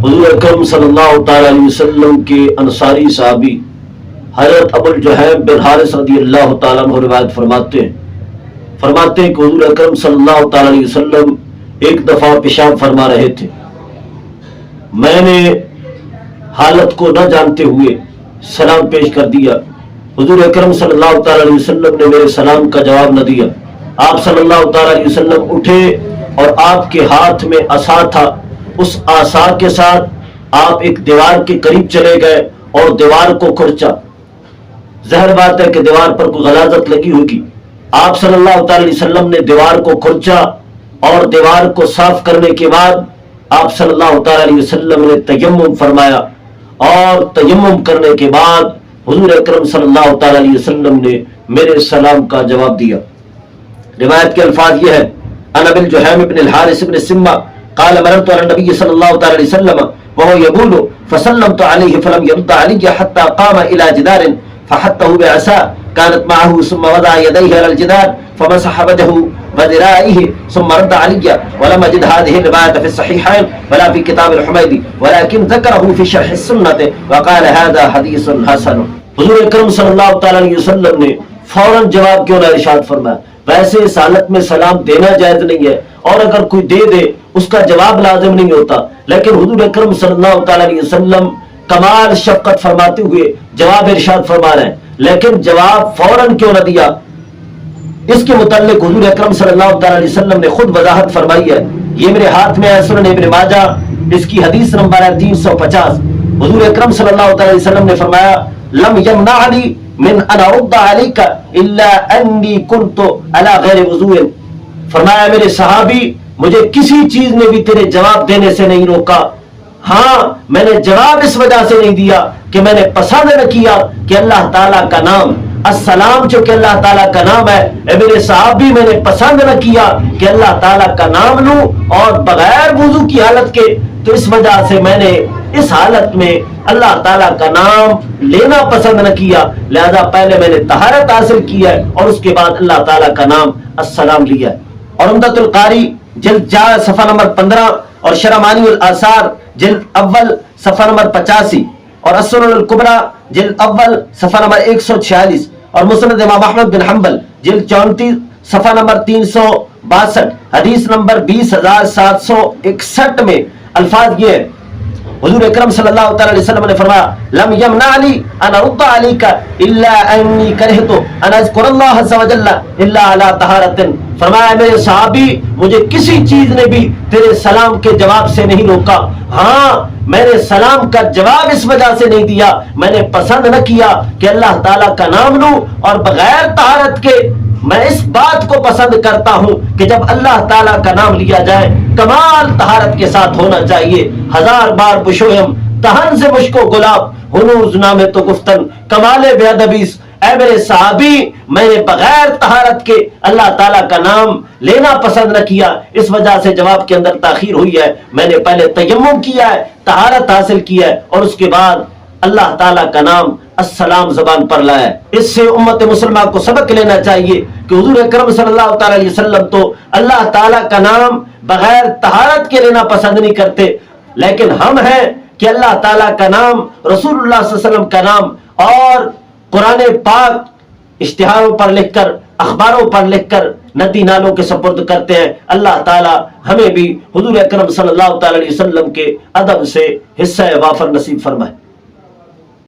حضور اکرم صلی اللہ تعالی علیہ وسلم کے انصاری صحابی حضرت ابو الجہیم بن حارث رضی اللہ تعالیٰ عنہ روایت فرماتے ہیں کہ حضور اکرم صلی اللہ تعالی علیہ وسلم ایک دفعہ پیشاب فرما رہے تھے. میں نے حالت کو نہ جانتے ہوئے سلام پیش کر دیا. حضور اکرم صلی اللہ تعالی علیہ وسلم نے میرے سلام کا جواب نہ دیا. آپ صلی اللہ تعالی علیہ وسلم اٹھے اور آپ کے ہاتھ میں عصا تھا. اس عصا کے ساتھ آپ ایک دیوار کے قریب چلے گئے اور دیوار کو کھرچا. ظاہر بات ہے کہ دیوار پر کوئی غلاظت لگی ہوگی. آپ صلی اللہ تعالی علیہ وسلم نے دیوار کو کھرچا اور دیوار کو صاف کرنے کے بعد آپ صلی اللہ تعالی علیہ وسلم نے تیمم فرمایا اور تیمم کرنے کے بعد حضور اکرم صلی اللہ تعالی علیہ وسلم نے میرے سلام کا جواب دیا. روایت کے الفاظ یہ ہے: انا ابن جہیم بن الحارث بن سمہ قال مررت على النبي صلى الله تعالى عليه وسلم وهو يقول فسلمت عليه فلم يرد علي حتى قام الى جدار فحته بعصا كانت معه ثم وضع يديه على الجدار فمسح وجهه وذراعيه ثم رد علي. ولم اجد هذه الروايه في الصحيحين ولا في كتاب الحميدي ولكن ذكره في شرح السنه وقال هذا حديث حسن. حضور اکرم صلی اللہ تعالی علیہ وسلم نے فوراً جواب کیوں نہ ارشاد فرمایا؟ ویسے اس حالت میں سلام دینا جائز نہیں ہے اور اگر کوئی دے دے اس کا جواب لازم نہیں ہوتا، لیکن حضور اکرم صلی اللہ تعالی علیہ وسلم کمال شفقت فرماتے ہوئے جواب ارشاد فرما رہے ہیں، لیکن جواب فوراً کیوں نہ دیا؟ اس کے متعلق حضور اکرم صلی اللہ تعالی علیہ وسلم نے خود وضاحت فرمائی ہے. یہ میرے ہاتھ میں ہے، سنن ابن ماجہ، اس کی حدیث نمبر ہے 350. حضور اکرم صلی اللہ تعالی علیہ وسلم نے فرمایا: لم یمنعنی من ان ارد علیک الا انی کنت علی غیر وضوء. فرمایا میرے صحابی، مجھے کسی چیز نے بھی تیرے جواب دینے سے نہیں روکا. ہاں، میں نے جواب اس وجہ سے نہیں دیا کہ میں نے پسند نہ کیا کہ اللہ تعالیٰ کا نام السلام جو کہ اللہ تعالیٰ کا نام ہے، اے میرے صحابی، میں نے پسند نہ کیا کہ اللہ تعالیٰ کا نام لوں اور بغیر وضو کی حالت کے، تو اس وجہ سے میں نے اس حالت میں اللہ تعالیٰ کا نام لینا پسند نہ کیا. لہذا پہلے میں نے طہارت حاصل کی ہے اور اس کے بعد اللہ تعالیٰ کا نام السلام لیا ہے. اور عمدۃ القاری جلد 4 صفحہ نمبر 15 اور شرح معانی الآثار جلد اول صفحہ نمبر 85 اور السنن الکبریٰ جلد اول صفحہ نمبر 146 اور مسند امام احمد بن حنبل جلد 34 صفحہ نمبر 362 حدیث نمبر 20761 میں الفاظ یہ ہے: حضور اکرم صلی اللہ تعالی علیہ وسلم نے فرمایا: لم یمنعنی ان ارد علیک الا انی کرہت ان اذکر اللہ عز وجل الا علی طہارۃ. فرمایا میرے صحابی، مجھے کسی چیز نے بھی تیرے سلام کے جواب سے نہیں روکا. ہاں، میں نے سلام کا جواب اس وجہ سے نہیں دیا، میں نے پسند نہ کیا کہ اللہ تعالیٰ کا نام لوں اور بغیر طہارت کے. میں اس بات کو پسند کرتا ہوں کہ جب اللہ تعالیٰ کا نام لیا جائے کمال طہارت کے ساتھ ہونا چاہیے. 1000 بار بشویم دہن سے مشکو گلاب ہنوز نامے تو گفتن کمال بے ادبیس. اے میرے صحابی، میں نے بغیر طہارت کے اللہ تعالیٰ کا نام لینا پسند نہ کیا. اس وجہ سے جواب کے اندر تاخیر ہوئی ہے. میں نے پہلے تیمم کیا ہے، طہارت حاصل کی ہے اور اس کے بعد اللہ تعالیٰ کا نام السلام زبان پر لایا. اس سے امت مسلمہ کو سبق لینا چاہیے کہ حضور اکرم صلی اللہ تعالی علیہ وسلم تو اللہ تعالیٰ کا نام بغیر طہارت کے لینا پسند نہیں کرتے، لیکن ہم ہیں کہ اللہ تعالیٰ کا نام، رسول اللہ صلی اللہ علیہ وسلم کا نام اور قرآن پاک اشتہاروں پر لکھ کر، اخباروں پر لکھ کر ندی نالوں کے سپرد کرتے ہیں. اللہ تعالیٰ ہمیں بھی حضور اکرم صلی اللہ تعالی علیہ وسلم کے ادب سے حصہ وافر نصیب فرمائے.